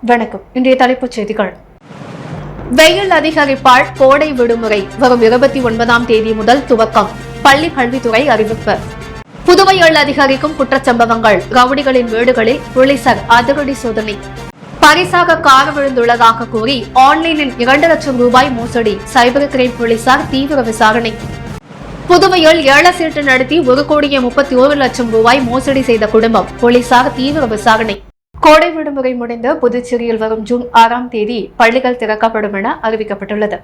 வணக்கம். இன்றைய தலைப்புச் செய்திகள். வெயில் அதிகரிப்பால் கோடை விடுமுறை வரும் 29ஆம் தேதி முதல் துவக்கம். பள்ளி கல்வித்துறை அறிவிப்பு. புதுவையில் அதிகரிக்கும் குற்றச்சம்பவங்கள். ரவுடிகளின் வீடுகளில் போலீசார் அதிரடி சோதனை. பரிசாக கார் விழுந்துள்ளதாக கூறி ஆன்லைனில் 2 லட்சம் ரூபாய் மோசடி. சைபர் கிரைம் போலீசார் தீவிர விசாரணை. புதுவையில் ஏல சீட்டு நடத்தி 1,31 லட்சம் ரூபாய் மோசடி செய்த குடும்பம். போலீசார் தீவிர விசாரணை. கோடை விடுமுறை முடிந்து புதுச்சேரியில் வரும் ஜூன் 6ஆம் தேதி பள்ளிகள் திறக்கப்படும் என அறிவிக்கப்பட்டுள்ளது.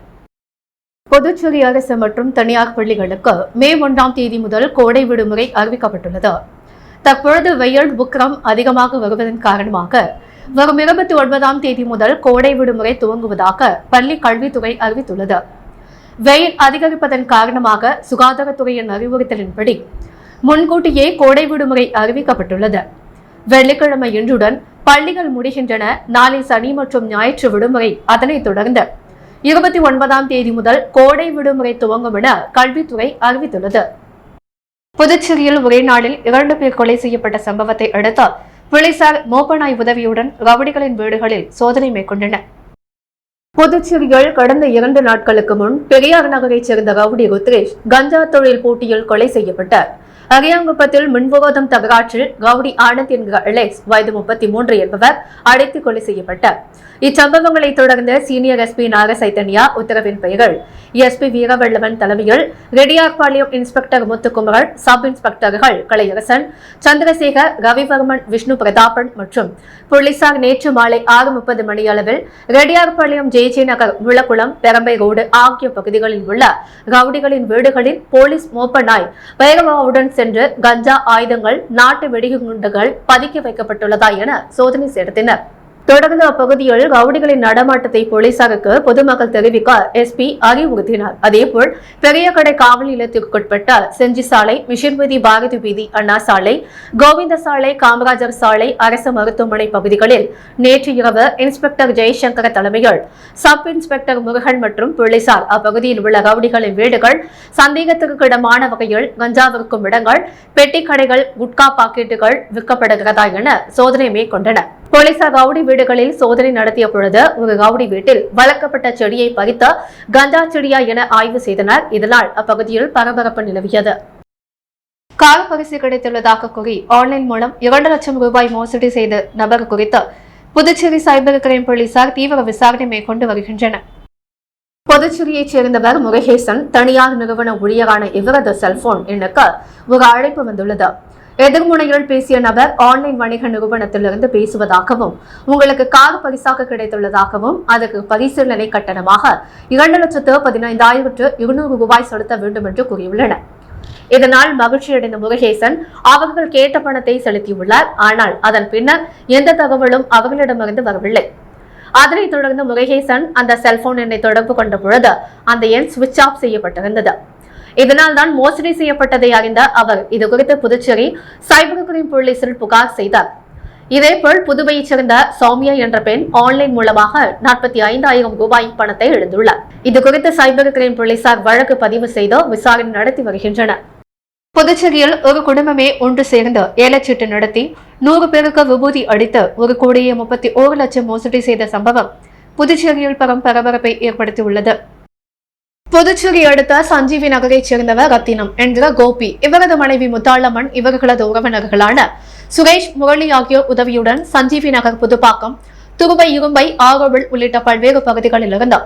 புதுச்சேரி அரசு மற்றும் தனியார் பள்ளிகளுக்கு மே 1ஆம் தேதி முதல் கோடை விடுமுறை அறிவிக்கப்பட்டுள்ளது. தற்பொழுது வெயில் உக்கிரம் அதிகமாக வருவதன் காரணமாக வரும் 29ஆம் தேதி முதல் கோடை விடுமுறை துவங்குவதாக பள்ளி கல்வித்துறை அறிவித்துள்ளது. வெயில் அதிகரிப்பதன் காரணமாக சுகாதாரத்துறையின் அறிவுறுத்தலின்படி முன்கூட்டியே கோடை விடுமுறை அறிவிக்கப்பட்டுள்ளது. வெள்ளிக்கிழமை இன்றுடன் பள்ளிகள் முடிகின்றன. நாளை சனி மற்றும் ஞாயிற்று விடுமுறை. அதனைத் தொடர்ந்து 29ஆம் தேதி முதல் கோடை விடுமுறை துவங்கும் என கல்வித்துறை அறிவித்துள்ளது. புதுச்சேரியில் ஒரே நாளில் 2 பேர் கொலை செய்யப்பட்ட சம்பவத்தை அடுத்து போலீசார் மோப்பநாய் உதவியுடன் ரவுடிகளின் வீடுகளில் சோதனை மேற்கொண்டனர். புதுச்சேரியில் கடந்த 2 நாட்களுக்கு முன் பெரியார் நகரைச் சேர்ந்த ரவுடி ருத்ரேஷ் கஞ்சா தொழில் போட்டியில் கொலை செய்யப்பட்டார். அரியாங்குப்பத்தில் மின்விரோதம் தகராற்றில் ரவுடி ஆனந்த் என்கிற அலெக்ஸ் வயது 33 என்பவர் அடைத்து கொலை செய்யப்பட்டார். இச்சம்பவங்களை தொடர்ந்து சீனியர் எஸ்பி நாக சைத்தன்யா உத்தரவின் பெயரில் எஸ்பி வீரவல்லவன் தலைமையில் ரெட்டியார்பாளையம் இன்ஸ்பெக்டர் முத்துக்குமரன், சப் இன்ஸ்பெக்டர்கள் கலையரசன், சந்திரசேகர், ரவிவர்மன், விஷ்ணு பிரதாபன் மற்றும் போலீசார் நேற்று மாலை 6:30 மணியளவில் ரெட்டியார்பாளையம் ஜே நகர், முளக்குளம், பெரம்பை ரோடு ஆகிய பகுதிகளில் உள்ள ரவுடிகளின் வீடுகளில் போலீஸ் மோப்ப நாய் வைரவாவுடன் சென்று கஞ்சா, ஆயுதங்கள், நாட்டு வெடிகுண்டுகள் பதுக்கி வைக்கப்பட்டுள்ளதா என சோதனை நடத்தினர். தொடர்ந்து அப்பகுதியில் ரவுடிகளின் நடமாட்டத்தை போலீசாருக்கு பொதுமக்கள் தெரிவிக்க எஸ்பி அறிவுறுத்தினார். அதேபோல் பெரிய கடை காவல் நிலையத்திற்குட்பட்ட செஞ்சி சாலை, மிஷன் வீதி, பாரதி வீதி, அண்ணா சாலை, கோவிந்த சாலை, காமராஜர் சாலை, அரசு மருத்துவமனை பகுதிகளில் நேற்று இரவு இன்ஸ்பெக்டர் ஜெய்சங்கர் தலைமையில் சப் இன்ஸ்பெக்டர் முருகன் மற்றும் போலீசார் அப்பகுதியில் உள்ள ரவுடிகளின் வீடுகள், சந்தேகத்திற்கிடமான வகையில் கஞ்சா விற்கும் இடங்கள், பெட்டி கடைகள், குட்கா பாக்கெட்டுகள் விற்கப்படுகிறதா என சோதனை மேற்கொண்டனர். போலீசார் ரவுடி வீடுகளில் சோதனை நடத்திய பொழுது ஒரு ரவுடி வீட்டில் வளர்க்கப்பட்ட செடியை பறித்த கஞ்சா செடியா என ஆய்வு செய்தனர். இதனால் அப்பகுதியில் பரபரப்பு நிலவியது. கார் பரிசு கிடைத்துள்ளதாக கூறி ஆன்லைன் மூலம் 2 லட்சம் ரூபாய் மோசடி செய்த நபர் குறித்து புதுச்சேரி சைபர் கிரைம் போலீசார் தீவிர விசாரணை மேற்கொண்டு வருகின்றனர். புதுச்சேரியைச் சேர்ந்தவர் முருகேசன். தனியார் நிறுவன ஊழியரான இவரது செல்போன் எண்ணுக்கு ஒரு அழைப்பு வந்துள்ளது. எதிர்முனையில் பேசிய நபர் ஆன்லைன் வணிக நிறுவனத்திலிருந்து பேசுவதாகவும், உங்களுக்கு கார் பரிசாக கிடைத்துள்ளதாகவும், அதற்கு பரிசீலனை கட்டணமாக 2,15,200 ரூபாய் செலுத்த வேண்டும் என்று கூறியுள்ளனர். இதனால் மகிழ்ச்சியடைந்த முருகேசன் அவர்கள் கேட்ட பணத்தை செலுத்தியுள்ளார். ஆனால் அதன் பின்னர் எந்த தகவலும் அவர்களிடமிருந்து வரவில்லை. அதனைத் தொடர்ந்து முருகேசன் அந்த செல்போன் எண்ணை தொடர்பு கொண்ட பொழுது அந்த எண் சுவிட்ச் ஆஃப் செய்யப்பட்டிருந்தது. இதனால் தான் மோசடி செய்யப்பட்டதை அறிந்த அவர் இதுகுறித்து புதுச்சேரி சைபர் கிரைம் போலீசில் புகார் செய்தார். இதேபோல் புதுவையைச் சேர்ந்த சௌமியா என்ற பெண் ஆன்லைன் மூலமாக 45,000 ரூபாய் பணத்தை இழந்துள்ளார். இதுகுறித்து சைபர் கிரைம் போலீசார் வழக்கு பதிவு செய்து விசாரணை நடத்தி வருகின்றனர். புதுச்சேரியில் ஒரு குடும்பமே ஒன்று சேர்ந்து ஏலச்சீட்டு நடத்தி 100 பேருக்கு விபூதி அடித்து 1,31 லட்சம் மோசடி செய்த சம்பவம் புதுச்சேரியில் பெரும் பரபரப்பை ஏற்படுத்தியுள்ளது. புதுச்சேரி அடுத்த சஞ்சீவி நகரைச் சேர்ந்தவர் ரத்தினம் என்கிற கோபி, இவரது மனைவி முத்தாளம்மன், இவர்களது உறவினர்களான சுரேஷ், முரளி ஆகியோர் உதவியுடன் சஞ்சீவி நகர், புதுப்பாக்கம், துருவை, இரும்பை, ஆரோவில் உள்ளிட்ட பல்வேறு பகுதிகளில் இருந்து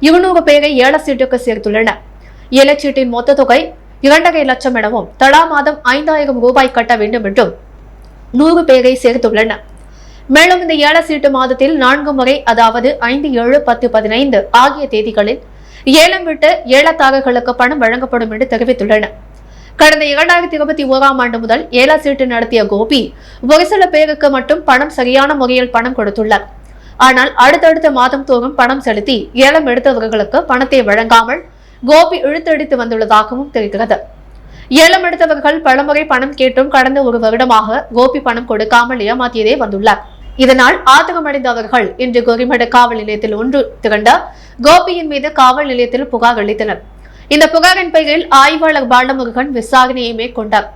200 பேரை ஏல சீட்டுக்கு சேர்த்துள்ளனர். ஏலச்சீட்டின் மொத்த தொகை 2.5 லட்சம் எனவும் தலா மாதம் 5,000 ரூபாய் கட்ட வேண்டும் என்றும் 100 பேரை சேர்த்துள்ளனர். மேலும் இந்த ஏல சீட்டு மாதத்தில் 4 முறை, அதாவது 5, 7, 10, 15 ஆகிய தேதிகளில் ஏலம் விட்டு ஏலத்தாரர்களுக்கு பணம் வழங்கப்படும் என்று தெரிவித்துள்ளனர். கடந்த 2021ஆம் ஆண்டு முதல் ஏல சீட்டு நடத்திய கோபி ஒரு சில பேருக்கு மட்டும் பணம் சரியான முறையில் பணம் கொடுத்துள்ளார். ஆனால் அடுத்தடுத்த மாதம் தோறும் பணம் செலுத்தி ஏலம் எடுத்தவர்களுக்கு பணத்தை வழங்காமல் கோபி இழுத்தடித்து வந்துள்ளதாகவும் தெரிகிறது. ஏலம் எடுத்தவர்கள் பலமுறை பணம் கேட்டும் கடந்த 1 வருடமாக கோபி பணம் கொடுக்காமல் ஏமாற்றியதே வந்துள்ளார். இதனால் ஆத்திரமடைந்த அவர்கள் இன்று கோரிமேடு காவல் நிலையத்தில் ஒன்று திரண்ட கோபியின் மீது காவல் நிலையத்தில் புகார் அளித்தனர். இந்த புகாரின் பெயரில் ஆய்வாளர் பாலமுருகன் விசாரணையை மேற்கொண்டார்.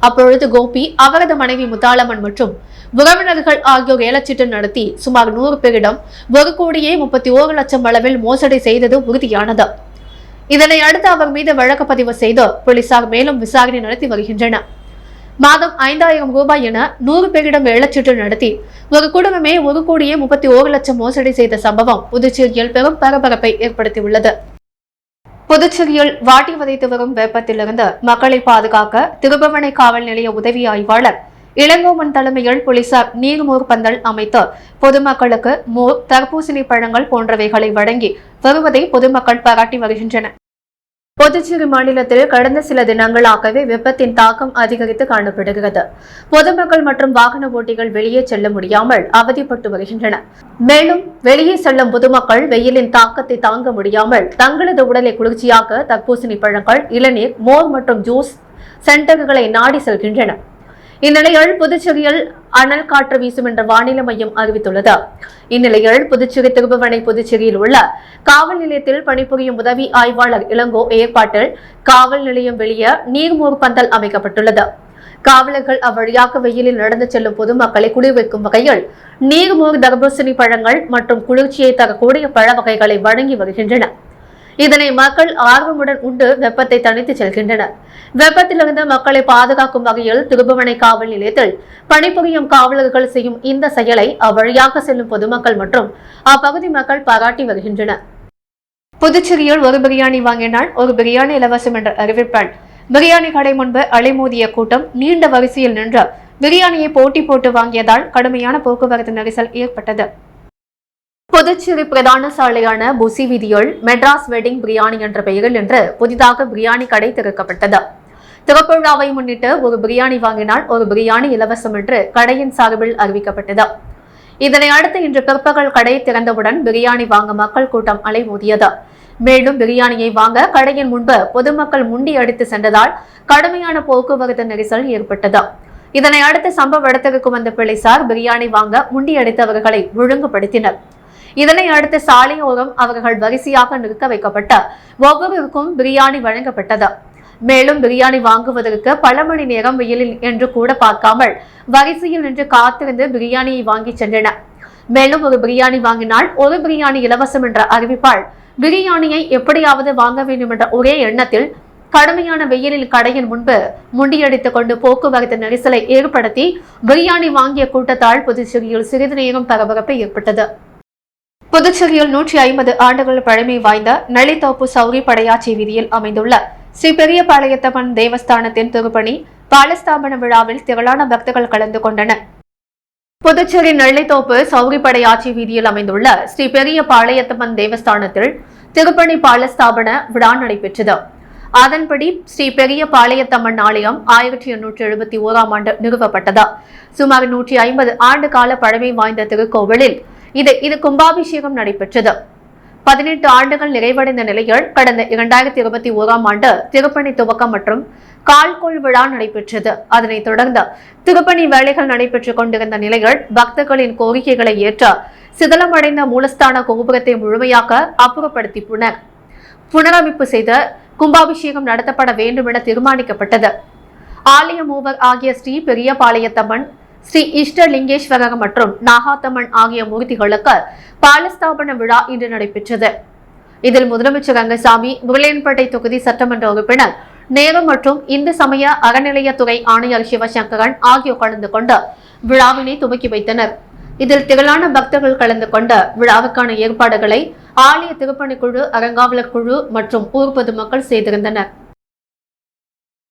அப்பொழுது கோபி, அவரது மனைவி முத்தாளம்மன் மற்றும் உறவினர்கள் ஆகியோர் ஏலச்சீட்டு நடத்தி சுமார் 100 பேரிடம் 1,31,00,000 அளவில் மோசடி செய்தது உறுதியானது. இதனை அடுத்து அவர் மீது வழக்கு பதிவு செய்து போலீசார் மேலும் விசாரணை நடத்தி வருகின்றனர். மாதம் 5,000 ரூபாய் என 100 பேரிடம் ஏலச்சீட்டு நடத்தி ஒரு குடும்பமே 1,31,00,000 மோசடி செய்த சம்பவம் புதுச்சேரியில் பெரும் பரபரப்பை ஏற்படுத்தியுள்ளது. புதுச்சேரியில் வாட்டி வதைத்து வரும் வெப்பத்திலிருந்து மக்களை பாதுகாக்க திருபுவனை காவல் நிலைய உதவி ஆய்வாளர் இளங்கோவன் தலைமையில் போலீசார் நீர்மோர் பந்தல் அமைத்து பொதுமக்களுக்கு மோர், தர்பூசணி பழங்கள் போன்றவைகளை வழங்கி வருவதை பொதுமக்கள் பாராட்டி வருகின்றனர். புதுச்சேரி மாநிலத்தில் கடந்த சில தினங்களாகவே வெப்பத்தின் தாக்கம் அதிகரித்து காணப்படுகிறது. பொதுமக்கள் மற்றும் வாகன ஓட்டிகள் வெளியே செல்ல முடியாமல் அவதிப்பட்டு வருகின்றனர். மேலும் வெளியே செல்லும் பொதுமக்கள் வெயிலின் தாக்கத்தை தாங்க முடியாமல் தங்களது உடலை குளிர்ச்சியாக்க தர்பூசணி பழங்கள், இளநீர், மோர் மற்றும் ஜூஸ் சென்டர்களை நாடி செல்கின்றனர். இந்நிலையில் புதுச்சேரியில் அனல் காற்று வீசும் என்ற வானிலை மையம் அறிவித்துள்ளது. இந்நிலையில் புதுச்சேரி திருபுவனை புதுச்சேரியில் உள்ள காவல் நிலையத்தில் பணிபுரியும் உதவி ஆய்வாளர் இளங்கோ ஏற்பாட்டில் காவல் நிலையம் வெளியே நீர்மோர் பந்தல் அமைக்கப்பட்டுள்ளது. காவலர்கள் அவ்வழியாக வெயிலில் நடந்து செல்லும் பொதுமக்களை குளிர்விக்கும் வகையில் நீர்மோர், தர்பூசணி பழங்கள் மற்றும் குளிர்ச்சியை தரக்கூடிய பழ வகைகளை வழங்கி வருகின்றனர். இதனை மக்கள் ஆர்வமுடன் உண்டு வெப்பத்தை தணித்து செல்கின்றனர். வெப்பத்திலிருந்து மக்களை பாதுகாக்கும் வகையில் திருபுவனை காவல் நிலையத்தில் பணிபுரியும் காவலர்கள் செய்யும் இந்த செயலை அவ்வழியாக செல்லும் பொதுமக்கள் மற்றும் அப்பகுதி மக்கள் பாராட்டி வருகின்றனர். புதுச்சேரியில் ஒரு பிரியாணி வாங்கினால் ஒரு பிரியாணி இலவசம் என்ற அறிவிப்பால் பிரியாணி கடை முன்பு அலைமோதிய கூட்டம் நீண்ட வரிசையில் நின்று பிரியாணியை போட்டி போட்டு வாங்கியதால் கடுமையான போக்குவரத்து நெரிசல் ஏற்பட்டது. புதுச்சேரி பிரதான சாலையான புசி வீதியில் மெட்ராஸ் வெட்டிங் பிரியாணி என்ற பெயரில் இன்று புதிதாக பிரியாணி கடை திறக்கப்பட்டது. திறப்புவிழாவை முன்னிட்டு ஒரு பிரியாணி வாங்கினால் ஒரு பிரியாணி இலவசம் என்று கடையின் சார்பில் அறிவிக்கப்பட்டது. இதனை அடுத்து இன்று பிற்பகல் கடை திறந்தவுடன் பிரியாணி வாங்க மக்கள் கூட்டம் அலைமோதியது. மேலும் பிரியாணியை வாங்க கடையின் முன்பு பொதுமக்கள் முண்டி அடித்து சென்றதால் கடுமையான போக்குவரத்து நெரிசல் ஏற்பட்டது. இதனை அடுத்து சம்பவ இடத்திற்கு வந்த போலீசார் பிரியாணி வாங்க முண்டி அடித்தவர்களை ஒழுங்குபடுத்தினர். இதனை அடுத்து சாலையோரம் அவர்கள் வரிசையாக நிறுத்த வைக்கப்பட்ட ஒவ்வொருவருக்கும் பிரியாணி வழங்கப்பட்டது. மேலும் பிரியாணி வாங்குவதற்கு பல மணி நேரம் வெயிலில் என்று கூட பார்க்காமல் வரிசையில் நின்று காத்திருந்து பிரியாணியை வாங்கி சென்றனர். மேலும் ஒரு பிரியாணி வாங்கினால் ஒரு பிரியாணி இலவசம் என்ற அறிவிப்பால் பிரியாணியை எப்படியாவது வாங்க வேண்டும் என்ற ஒரே எண்ணத்தில் கடுமையான வெயிலில் கடையின் முன்பு முண்டியடித்துக் கொண்டு போக்குவரத்து நெரிசலை ஏற்படுத்தி பிரியாணி வாங்கிய கூட்டத்தால் புதுச்சேரியில் சிறிது நேரம் பரபரப்பு ஏற்பட்டது. புதுச்சேரியில் 150 ஆண்டுகள் பழமை வாய்ந்த நளித்தோப்பு சௌரி படையாச்சி வீதியில் அமைந்துள்ள ஸ்ரீ பெரிய பாளையத்தம்மன் தேவஸ்தானத்தின் திருப்பணி பாலஸ்தாபன விழாவில் திரளான பக்தர்கள் கலந்து கொண்டனர். புதுச்சேரி நளித்தோப்பு சௌரி படையாச்சி வீதியில் அமைந்துள்ள ஸ்ரீ பெரிய பாளையத்தம்மன் தேவஸ்தானத்தில் திருப்பணி பாலஸ்தாபன விழா நடைபெற்றது. அதன்படி ஸ்ரீ பெரிய பாளையத்தம்மன் ஆலயம் 1871ஆம் ஆண்டு நிறுவப்பட்டது. சுமார் 150 ஆண்டு கால பழமை வாய்ந்த திருக்கோவிலில் இது கும்பாபிஷேகம் நடைபெற்றது. 18 ஆண்டுகள் நிறைவடைந்த நிலையில் கடந்த 2021ஆம் ஆண்டு திருப்பணி துவக்கம் மற்றும் கால்கோள் விழா நடைபெற்றது. அதனைத் தொடர்ந்து திருப்பணி வேலைகள் நடைபெற்றுக் கொண்டிருந்த நிலையில் பக்தர்களின் கோரிக்கைகளை ஏற்று சிதலமடைந்த மூலஸ்தான கோபுரத்தை முழுமையாக அப்புறப்படுத்தி புனரமைப்பு செய்து கும்பாபிஷேகம் நடத்தப்பட வேண்டும் என தீர்மானிக்கப்பட்டது. ஆலய மூவர் ஆகிய ஸ்ரீ பெரிய பாளையத்தம்மன், ஸ்ரீ இஷ்டலிங்கேஸ்வரர் மற்றும் நாகாத்தம்மன் ஆகிய மூர்த்திகளுக்கு பாலஸ்தாபன விழா இன்று நடைபெற்றது. இதில் முதலமைச்சர் ரங்கசாமி, முருளையன்பேட்டை தொகுதி சட்டமன்ற உறுப்பினர் நேரு மற்றும் இந்து சமய அறநிலையத்துறை ஆணையர் சிவசங்கரன் ஆகியோர் கலந்து கொண்டு விழாவினை துவக்கி வைத்தனர். இதில் திரளான பக்தர்கள் கலந்து கொண்ட விழாவுக்கான ஏற்பாடுகளை ஆலய திருப்பணிக்குழு, அறங்காவலர் குழு மற்றும் ஊர் பொதுமக்கள் செய்திருந்தனர்.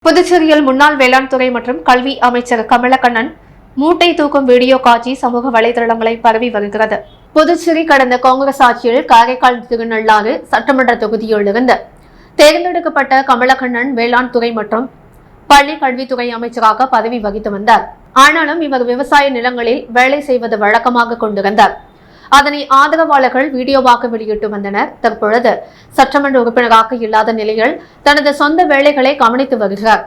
புதுச்சேரியில் முன்னாள் வேளாண் துறை மற்றும் கல்வி அமைச்சர் கமலக்கண்ணன் மூட்டை தூக்கும் வீடியோ காட்சி சமூக வலைதளங்களை பரவி வருகிறது. புதுச்சேரி கடந்த காங்கிரஸ் ஆட்சியில் காரைக்கால் திருநள்ளாறு சட்டமன்ற தொகுதியிலிருந்து தேர்ந்தெடுக்கப்பட்ட கமலக்கண்ணன் வேளாண் துறை மற்றும் பள்ளி கல்வித்துறை அமைச்சராக பதவி வகித்து வந்தார். ஆனாலும் இவர் விவசாய நிலங்களில் வேலை செய்வது வழக்கமாக கொண்டிருந்தார். அதனை ஆதரவாளர்கள் வீடியோவாக வெளியிட்டு வந்தனர். தற்பொழுது சட்டமன்ற உறுப்பினராக இல்லாத நிலையில் தனது சொந்த வேலைகளை கவனித்து வருகிறார்.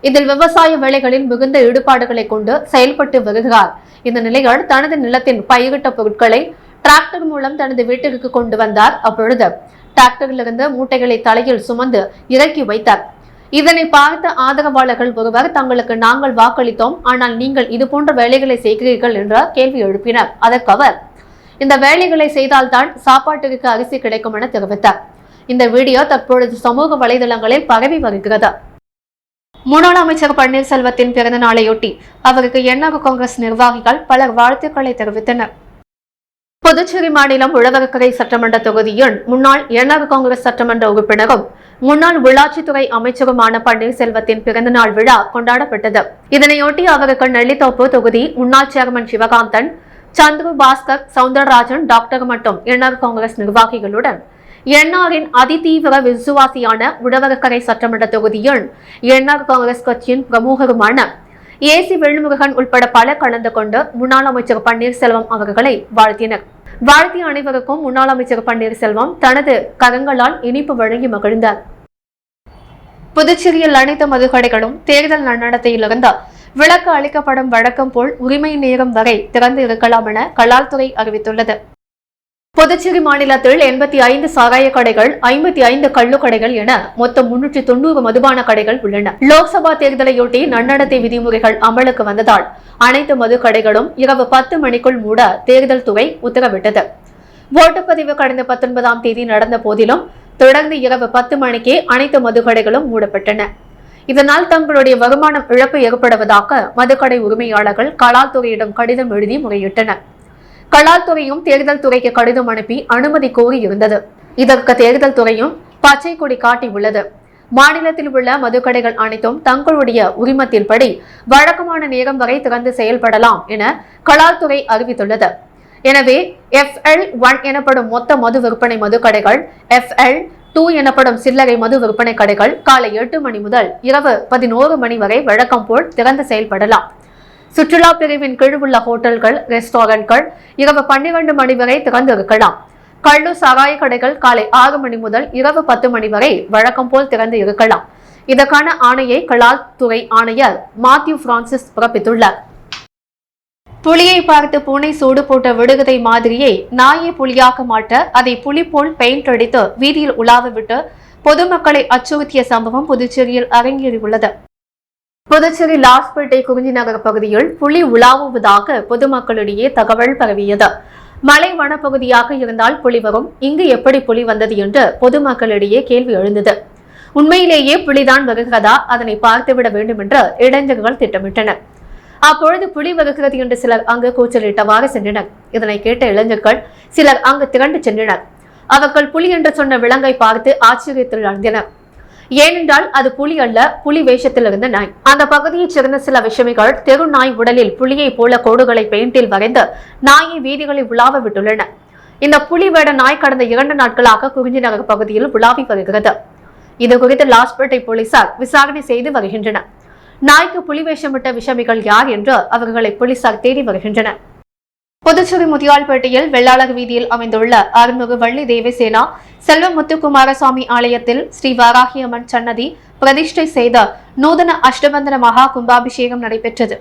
இதில் விவசாய வேலைகளில் மிகுந்த ஈடுபாடுகளை கொண்டு செயல்பட்டு வருகிறார். இந்த நிலையில் தனது நிலத்தின் பயிரிட்ட பொருட்களை டிராக்டர் மூலம் தனது வீட்டிற்கு கொண்டு வந்தார். அப்பொழுது டிராக்டரிலிருந்து மூட்டைகளை தலையில் சுமந்து இறக்கி வைத்தார். இதனை பார்த்த ஆதரவாளர்கள் ஒருவர், தங்களுக்கு நாங்கள் வாக்களித்தோம், ஆனால் நீங்கள் இதுபோன்ற வேலைகளை செய்கிறீர்கள் என்ற கேள்வி எழுப்பினர். அதற்கு அவர், இந்த வேலைகளை செய்தால்தான் சாப்பாட்டிற்கு அரிசி கிடைக்கும் என தெரிவித்தார். இந்த வீடியோ தற்பொழுது சமூக வலைதளங்களில் பரவி வருகிறது. முன்னாள் அமைச்சர் பன்னீர்செல்வத்தின் பிறந்த நாளையொட்டி அவருக்கு என்ஆர் காங்கிரஸ் நிர்வாகிகள் பலர் வாழ்த்துக்களை தெரிவித்தனர். புதுச்சேரி மாநிலம் உழவர்கரை சட்டமன்ற தொகுதியின் முன்னாள் என்ஆர் காங்கிரஸ் சட்டமன்ற உறுப்பினரும் முன்னாள் உள்ளாட்சித்துறை அமைச்சருமான பன்னீர்செல்வத்தின் பிறந்தநாள் விழா கொண்டாடப்பட்டது. இதனையொட்டி அவருக்கு நெல்லித்தோப்பு தொகுதி முன்னாள் சேர்மன் சிவகாந்தன், சந்துரு பாஸ்கர், சவுந்தரராஜன், டாக்டர் மற்றும் என்ஆர் காங்கிரஸ் நிர்வாகிகளுடன் என்ஆரின் அதிதீவிர விசுவாசியான உழவர்கரை சட்டமன்ற தொகுதியில் என்ஆர் காங்கிரஸ் கட்சியின் பிரமுகருமான ஏசி வேல்முருகன் உட்பட பலர் கலந்து கொண்டு முன்னாள் அமைச்சர் பன்னீர்செல்வம் அவர்களை வாழ்த்தினர். வாழ்த்திய அனைவருக்கும் முன்னாள் அமைச்சர் பன்னீர்செல்வம் தனது கரங்களால் இனிப்பு வழங்கி மகிழ்ந்தார். புதுச்சேரியில் அனைத்து மதுக்கடைகளும் தேர்தல் நன்னடத்தையிலிருந்து விலக்கு அளிக்கப்படும் வழக்கம் போல் உரிமை நேரம் வரை திறந்து இருக்கலாம் என கலால்துறை அறிவித்துள்ளது. புதுச்சேரி மாநிலத்தில் 85 சாராய கடைகள், 55 கள்ளுக்கடைகள் என மொத்தம் 390 மதுபான கடைகள் உள்ளன. லோக்சபா தேர்தலையொட்டி நன்னடத்தை விதிமுறைகள் அமலுக்கு வந்ததால் அனைத்து மதுக்கடைகளும் இரவு 10 மணிக்குள் மூட தேர்தல் துறை உத்தரவிட்டது. ஓட்டுப்பதிவு கடந்த 19ஆம் தேதி நடந்த போதிலும் தொடர்ந்து இரவு 10 மணிக்கே அனைத்து மதுக்கடைகளும் மூடப்பட்டன. இதனால் தங்களுடைய வருமானம் இழப்பு ஏற்படுவதாக மதுக்கடை உரிமையாளர்கள் கலால்துறையிடம் கடிதம் எழுதி முறையிட்டனர். கலால்துறையும் தேர்தல் துறைக்கு கடிதம் அனுப்பி அனுமதி கோரி இருந்தது. இதற்கு தேர்தல் துறையும் பச்சை கொடி காட்டியுள்ளது. மாநிலத்தில் உள்ள மதுக்கடைகள் அனைத்தும் தங்களுடைய உரிமத்தின்படி வழக்கமான நேரம் வரை திறந்து செயல்படலாம் என கலால்துறை அறிவித்துள்ளது. எனவே FL1 எனப்படும் மொத்த மது விற்பனை மதுக்கடைகள், FL2 எனப்படும் சில்லறை மது விற்பனை கடைகள் காலை 8 மணி முதல் இரவு 11 மணி வரை வழக்கம் போல் திறந்து செயல்படலாம். சுற்றுலா பிரிவின் கீழ் உள்ள ஹோட்டல்கள், ரெஸ்டாரண்ட்கள் இரவு 12 மணி வரை திறந்து இருக்கலாம். கள்ளு சாராய கடைகள் காலை 6 மணி முதல் இரவு 10 மணி வரை வழக்கம் போல் திறந்து இருக்கலாம். இதற்கான ஆணையை கலால்துறை ஆணையர் மாத்யூ பிரான்சிஸ் பிறப்பித்துள்ளார். புலியை பார்த்து பூனை சூடு போட்ட விடுகதை மாதிரியே நாயை புலியாக மாற்ற அதை புலி போல் பெயிண்ட் அடித்து வீதியில் உலாவ விட்டு பொதுமக்களை அச்சுறுத்திய சம்பவம் புதுச்சேரியில் அரங்கேறியுள்ளது. புதுச்சேரி லாஸ்பேட்டை குறிஞ்சி நகர் பகுதியில் புலி உலாவுவதாக பொதுமக்களிடையே தகவல் பரவியது. மலை வனப்பகுதியாக இருந்தால் புலி வரும், இங்கு எப்படி புலி வந்தது என்று பொதுமக்களிடையே கேள்வி எழுந்தது. உண்மையிலேயே புலிதான் வருகிறதா, அதனை பார்த்துவிட வேண்டும் என்று இளைஞர்கள் திட்டமிட்டனர். அப்பொழுது புலி வருகிறது என்று சிலர் அங்கு கூச்சலிட்டவாறு சென்றனர். இதனை கேட்ட இளைஞர்கள் சிலர் அங்கு திரண்டு சென்றனர். அவர்கள் புலி என்று சொன்ன விலங்கை பார்த்து ஆச்சரியத்தில் ஆழ்ந்தனர். ஏனென்றால் அது புலி அல்ல, புலி வேஷத்தில் இருந்த நாய். அந்த பகுதியைச் சேர்ந்த சில விஷமிகள் தெரு நாய் உடலில் புலியை போல கோடுகளை பெயிண்டில் வரைந்து நாயை வீதிகளில் உலாவ விட்டுள்ளனர். இந்த புலி வேட நாய் கடந்த 2 நாட்களாக குறிஞ்சி நகர் பகுதியில் உலாவி வருகிறது. இதுகுறித்து லாஸ்பேட்டை போலீசார் விசாரணை செய்து வருகின்றனர். நாய்க்கு புலி வேஷமிட்ட விஷமிகள் யார் என்று அவர்களை போலீசார் தேடி வருகின்றனர். புதுச்சேரி முதியால்பேட்டையில் வெள்ளாளர் வீதியில் அமைந்துள்ள அருள்மிகு வள்ளி தேவசேனா செல்வ முத்துக்குமாரசுவாமி ஆலயத்தில் ஸ்ரீ வாராகி அம்மன் சன்னதி பிரதிஷ்டை செய்த நூதன அஷ்டபந்தன மகா கும்பாபிஷேகம் நடைபெற்றது.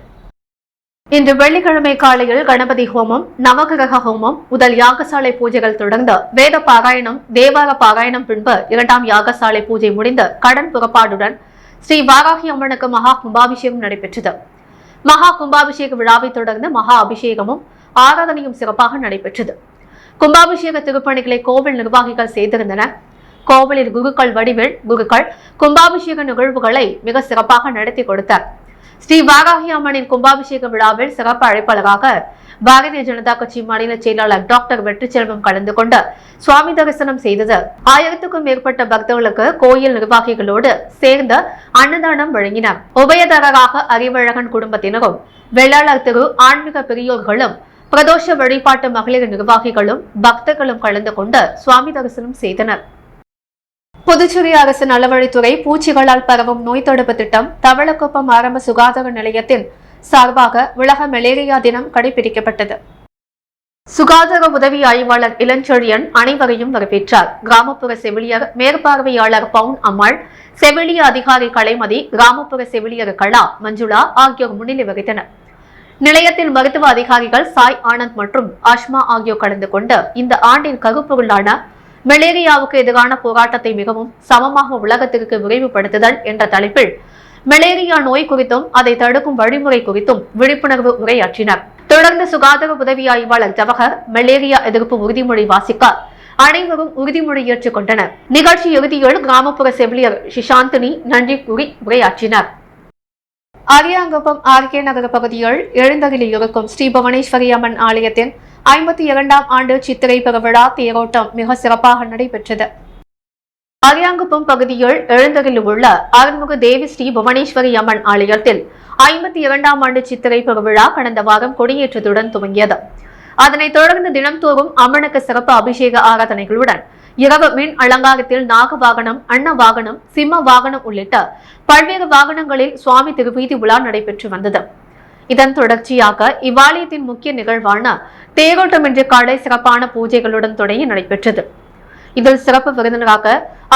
இன்று வெள்ளிக்கிழமை காலையில் கணபதி ஹோமம், நவகிரக ஹோமம் முதல் யாகசாலை பூஜைகள் தொடர்ந்து வேத பாராயணம், தேவார பாராயணம் பின்பு 2ஆம் யாகசாலை பூஜை முடிந்து கடன் புறப்பாடுடன் ஸ்ரீ வாராகி அம்மனுக்கு மகா கும்பாபிஷேகம் நடைபெற்றது. மகா கும்பாபிஷேக விழாவை தொடர்ந்து மகா அபிஷேகமும் ஆராதனையும் சிறப்பாக நடைபெற்றது. கும்பாபிஷேக திருப்பணிகளை கோவில் நிர்வாகிகள் செய்திருந்தனர். கோவிலில் குருக்கள் வடிவில் குருக்கள் கும்பாபிஷேக நிகழ்வுகளை மிக சிறப்பாக நடத்தி கொடுத்தார். ஸ்ரீ வாராகி அம்மனின் கும்பாபிஷேக விழாவில் சிறப்பு அழைப்பாளராக பாரதிய ஜனதா கட்சி மாநில செயலாளர் டாக்டர் வெற்றிச்செல்வம் கலந்து கொண்டு சுவாமி தரிசனம் செய்தது. 1000க்கும் மேற்பட்ட பக்தர்களுக்கு கோயில் நிர்வாகிகளோடு சேர்ந்து அன்னதானம் வழங்கினார். உபயதாரராக அறிவழகன் குடும்பத்தினரும், வெள்ளாளர் திரு ஆன்மீக பெரியோர்களும், பிரதோஷ வழிபாட்டு மகளிர் நிர்வாகிகளும் பக்தர்களும் கலந்து கொண்டு சுவாமி தரிசனம் செய்தனர். புதுச்சேரி அரசு நலவழித்துறை பூச்சிகளால் பரவும் நோய் தடுப்பு திட்டம் தவளக்குப்பம் ஆரம்ப சுகாதார நிலையத்தின் சார்பாக உலக மலேரியா தினம் கடைபிடிக்கப்பட்டது. சுகாதார உதவி ஆய்வாளர் இளஞ்செழியன் அனைவரையும் வரவேற்றார். கிராமப்புற செவிலியர் மேற்பார்வையாளர் பவுன் அம்மாள், செவிலிய அதிகாரி கலைமதி, கிராமப்புற செவிலியர் கலா, மஞ்சுளா ஆகியோர் முன்னிலை வகித்தனர். நிலையத்தில் மருத்துவ அதிகாரிகள் சாய் ஆனந்த் மற்றும் ஆஷ்மா ஆகியோர் கலந்து கொண்டு இந்த ஆண்டின் கருப்பொருளான மலேரியாவுக்கு எதிரான போராட்டத்தை மிகவும் சமமாக உலகத்திற்கு விரைவுபடுத்துதல் என்ற தலைப்பில் மலேரியா நோய் குறித்தும் அதை தடுக்கும் வழிமுறை குறித்தும் விழிப்புணர்வு உரையாற்றினர். தொடர்ந்து சுகாதார உதவி ஆய்வாளர் ஜவஹர் மலேரியா எதிர்ப்பு உறுதிமொழி வாசிக்க அனைவரும் உறுதிமொழி ஏற்றுக் கொண்டனர். நிகழ்ச்சி இறுதியில் கிராமப்புற செவிலியர் ஷிஷாந்தினி நன்றி கூறி உரையாற்றினார். அரியாங்குப்பம் ஆர்கே நகர பகுதியில் எழுந்தருளி இருக்கும் ஸ்ரீ புவனேஸ்வரி அம்மன் ஆலயத்தின் 52ஆம் ஆண்டு சித்திரை பெருவிழா தேரோட்டம் மிக சிறப்பாக நடைபெற்றது. அரியாங்குப்பம் பகுதியில் எழுந்தருளி உள்ள அருள்மிகு தேவி ஸ்ரீ புவனேஸ்வரி அம்மன் ஆலயத்தில் 52ஆம் ஆண்டு சித்திரை பெருவிழா கடந்த வாரம் கொடியேற்றத்துடன் துவங்கியது. அதனைத் தொடர்ந்து தினம்தோறும் அம்மனுக்கு சிறப்பு அபிஷேக ஆராதனைகளுடன் இரவு மின் அலங்காரத்தில் நாக வாகனம், அன்ன வாகனம், சிம்ம வாகனம் உள்ளிட்ட பல்வேறு வாகனங்களில் சுவாமி திருவீதி உலா நடைபெற்று வந்தது. இதன் தொடர்ச்சியாக இவ்வாலயத்தின் முக்கிய நிகழ்வான தேரோட்டம் இன்று காலை சிறப்பான பூஜைகளுடன் தொடங்கி நடைபெற்றது. இதில் சிறப்பு விருந்தினராக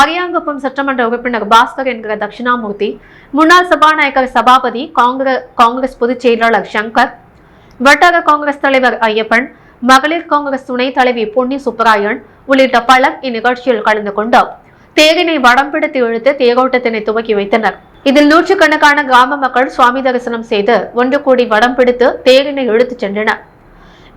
அரியாங்குப்பம் சட்டமன்ற உறுப்பினர் பாஸ்கர் என்கிற தட்சிணாமூர்த்தி, முன்னாள் சபாநாயகர் சபாபதி, காங்கிரஸ் பொதுச் செயலாளர் சங்கர், வட்டார காங்கிரஸ் தலைவர் ஐயப்பன், மகளிர் காங்கிரஸ் துணைத் தலைவி பொன்னி சுப்பராயன் உள்ளிட்ட பலர் இந்நிகழ்ச்சியில் கலந்து கொண்டு தேரினை வடம் பிடித்து இழுத்து தேரோட்டத்தினை துவக்கி வைத்தனர். இதில் நூற்றுக்கணக்கான கிராம மக்கள் சுவாமி தரிசனம் செய்து ஒன்று கூடி வடம் பிடித்து தேரினை இழுத்துச் சென்றனர்.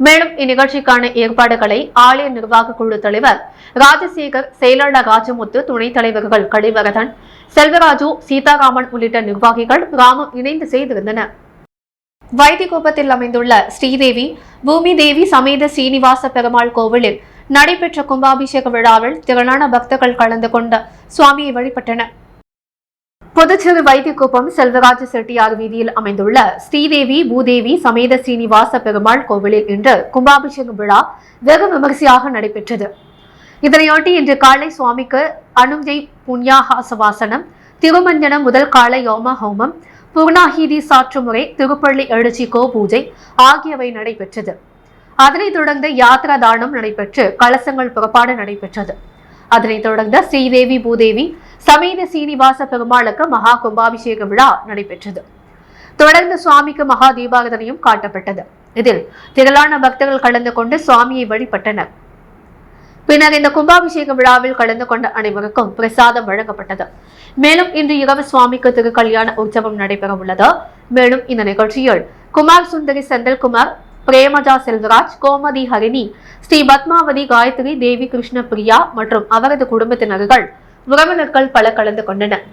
மேலும் இந்நிகழ்ச்சிக்கான ஏற்பாடுகளை ஆலய நிர்வாக குழு தலைவர் ராஜசேகர், செயலாளர் ராஜமுத்து, துணைத் தலைவர்கள் கலிவரதன், செல்வராஜு, சீதாராமன் உள்ளிட்ட நிர்வாகிகள் கிராமம் இணைந்து செய்திருந்தனர். வைத்திகுப்பத்தில் அமைந்துள்ள ஸ்ரீதேவி பூமி தேவி சமேத ஸ்ரீனிவாச பெருமாள் கோவிலில் நடைபெற்ற கும்பாபிஷேக விழாவில் திரளான பக்தர்கள் கலந்து கொண்ட சுவாமியை வழிபட்டனர். புதுச்சேரி வைத்திகுப்பம் செல்வராஜ செட்டியார் வீதியில் அமைந்துள்ள ஸ்ரீதேவி பூதேவி சமேத ஸ்ரீனிவாச பெருமாள் கோவிலில் இன்று கும்பாபிஷேக விழா வெகு விமரிசையாக நடைபெற்றது. இதனையொட்டி இன்று காலை சுவாமிக்கு அனுஜை புண்ணியாகாசவாசனம், திருமஞ்சனம், முதல் கால யோம ஹோமம், பூர்ணாஹீதி சாற்று முறை, திருப்பள்ளி எழுச்சி கோ பூஜை ஆகியவை நடைபெற்றது. அதனைத் தொடர்ந்து யாத்ரா தானம் நடைபெற்று கலசங்கள் புறப்பாடு நடைபெற்றது. அதனைத் தொடர்ந்து ஸ்ரீதேவி பூதேவி சமேத சீனிவாச பெருமாளுக்கு மகா கும்பாபிஷேக விழா நடைபெற்றது. தொடர்ந்து சுவாமிக்கு மகா தீபாரதனையும் காட்டப்பட்டது. இதில் திரளான பக்தர்கள் கலந்து கொண்டு சுவாமியை வழிபட்டனர். பின்னர் இந்த கும்பாபிஷேக விழாவில் கலந்து கொண்ட அனைவருக்கும் பிரசாதம் வழங்கப்பட்டது. மேலும் இன்று இரவு சுவாமிக்கு திருக்கல்யாண உற்சவம் நடைபெற உள்ளது. மேலும் இந்த நிகழ்ச்சியில் குமார் சுந்தரி, செந்தில்குமார், பிரேமஜா செல்வராஜ், கோமதி ஹரிணி, ஸ்ரீ பத்மாவதி, காயத்ரி தேவி, கிருஷ்ண பிரியா மற்றும் அவரது குடும்பத்தினர்கள், உறவினர்கள் பல கலந்து கொண்டனர்.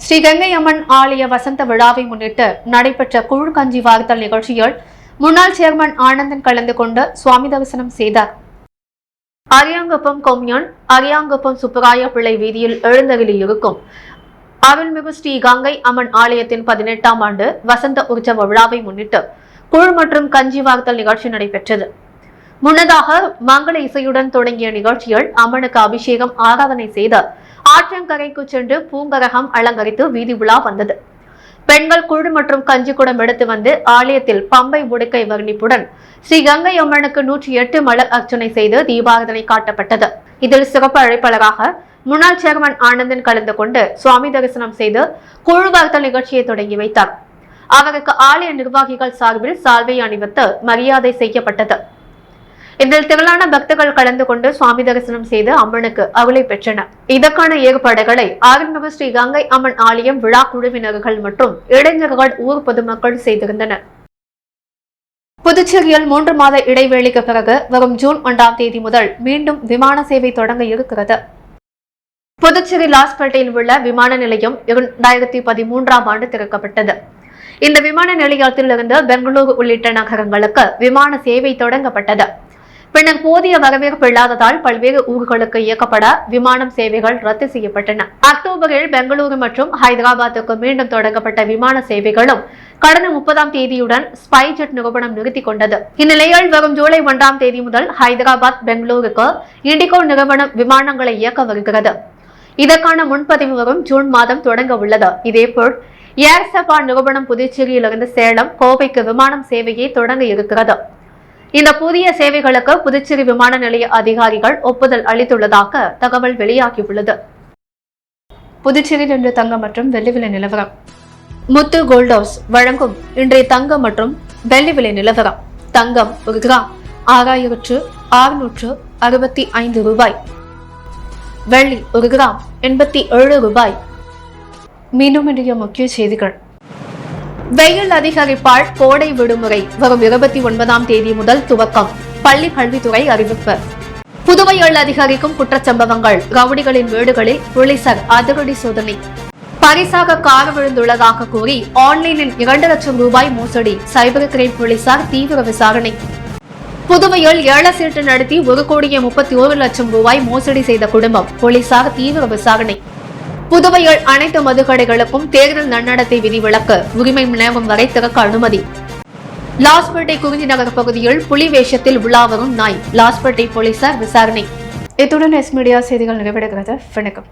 ஸ்ரீ கங்கை அம்மன் ஆலய வசந்த விழாவை முன்னிட்டு நடைபெற்ற கூழ் கஞ்சி வார்த்தல் நிகழ்ச்சியில் முன்னாள் சேர்மன் ஆனந்தன் கலந்து கொண்டு சுவாமி தரிசனம் செய்தார். அரியாங்குப்பம் கொம்யூன் அரியாங்குப்பம் சுப்பராய பிள்ளை வீதியில் எழுந்தருளி இருக்கும் அருள்மிகு ஸ்ரீ கங்கை அம்மன் ஆலயத்தின் 18ஆம் ஆண்டு வசந்த உற்சவ விழாவை முன்னிட்டு கூழ் மற்றும் கஞ்சி வார்த்தல் நிகழ்ச்சி நடைபெற்றது. முன்னதாக மங்கள இசையுடன் தொடங்கிய நிகழ்ச்சியில் அம்மனுக்கு அபிஷேகம், ஆராதனை செய்து ஆற்றங்கரைக்கு சென்று பூங்கரகம் அலங்கரித்து வீதி உலா வந்தது. பெண்கள் கூழ் மற்றும் கஞ்சி குடம் எடுத்து வந்து ஆலயத்தில் பம்பை உடுக்கை வர்ணிப்புடன் ஸ்ரீ கங்கை அம்மனுக்கு 108 மலர் அர்ச்சனை செய்து தீபாரதனை காட்டப்பட்டது. இதில் சிறப்பு அழைப்பாளராக முன்னாள் சேர்மன் ஆனந்தன் கலந்து கொண்டு சுவாமி தரிசனம் செய்து கூழ் வார்த்தல் நிகழ்ச்சியை தொடங்கி வைத்தார். அவருக்கு ஆலய நிர்வாகிகள் சார்பில் சால்வை அணிவித்து மரியாதை செய்யப்பட்டது. இதில் திரளான பக்தர்கள் கலந்து கொண்டு சுவாமி தரிசனம் செய்து அம்மனுக்கு அருளை பெற்றனர். இதற்கான ஏற்பாடுகளை அருள்மிகு ஸ்ரீ கங்கை அம்மன் ஆலயம் விழா குழுவினர்கள் மற்றும் இளைஞர்கள், ஊர் பொதுமக்கள் செய்திருந்தனர். புதுச்சேரியில் 3 மாத இடைவேளைக்கு பிறகு வரும் ஜூன் 1ஆம் தேதி முதல் மீண்டும் விமான சேவை தொடங்க இருக்கிறது. புதுச்சேரி லாஸ்பேட்டையில் உள்ள விமான நிலையம் 2013ஆம் ஆண்டு திறக்கப்பட்டது. இந்த விமான நிலையத்தில் இருந்து பெங்களூரு உள்ளிட்ட நகரங்களுக்கு விமான சேவை தொடங்கப்பட்டது. பின்னர் போதிய வரவேற்பு இல்லாததால் பல்வேறு ஊர்களுக்கு இயக்கப்பட விமானம் சேவைகள் ரத்து செய்யப்பட்டன. அக்டோபரில் பெங்களூரு மற்றும் ஹைதராபாத்துக்கு மீண்டும் தொடங்கப்பட்ட விமான சேவைகளும் கடந்த 30ஆம் தேதியுடன் ஸ்பைஜெட் நிறுவனம் நிறுத்திக் கொண்டது. இந்நிலையில் வரும் ஜூலை 1ஆம் தேதி முதல் ஹைதராபாத், பெங்களூருக்கு இண்டிகோ நிறுவனம் விமானங்களை இயக்க வருகிறது. இதற்கான முன்பதிவு வரும் ஜூன் மாதம் தொடங்க உள்ளது. இதேபோல் ஏர் சபா நிறுவனம் புதுச்சேரியிலிருந்து சேலம், கோவைக்கு விமானம் சேவையை தொடங்க இருக்கிறது. இந்த புதிய சேவைகளுக்கு புதுச்சேரி விமான நிலைய அதிகாரிகள் ஒப்புதல் அளித்துள்ளதாக தகவல் வெளியாகியுள்ளது. புதுச்சேரியில் இன்று தங்கம் மற்றும் வெள்ளி விலை நிலவரம். முத்து கோல்ட் ஹவுஸ் வழங்கும் இன்றைய தங்கம் மற்றும் வெள்ளி விலை நிலவரம். தங்கம் 1 கிராம் 6665 ரூபாய். வெள்ளி 1 கிராம் 87 ரூபாய். மீண்டும் இன்றைய முக்கிய செய்திகள். வெயில் அதிகரிப்பால் கோடை விடுமுறை வரும் 29ஆம் தேதி முதல் துவக்கம். பள்ளி கல்வித்துறை அறிவிப்பு. புதுவையில் அதிகரிக்கும் குற்றச்சம்பவங்கள். ரவுடிகளின் வீடுகளில் போலீசார் அதிரடி சோதனை. பரிசாக கார் விழுந்துள்ளதாக கூறி ஆன்லைனில் 2 லட்சம் ரூபாய் மோசடி. சைபர் கிரைம் போலீசார் தீவிர விசாரணை. புதுவையில் ஏல சீட்டு நடத்தி 1,31 லட்சம் ரூபாய் மோசடி செய்த குடும்பம். போலீசார் தீவிர விசாரணை. புதுவையில் அனைத்து மதுக்கடைகளுக்கும் தேர்தல் நன்னடத்தை விதிவிலக்கு. உரிமை நிலையம் வரை திறக்க அனுமதி. லாஸ்பேட்டை குறிஞ்சி நகர் பகுதியில் புலி வேஷத்தில் உலா வரும் நாய். லாஸ்பேட்டை போலீசார் விசாரணை. இத்துடன் எஸ் மீடியா செய்திகள் நிறைவடைகிறது. வணக்கம்.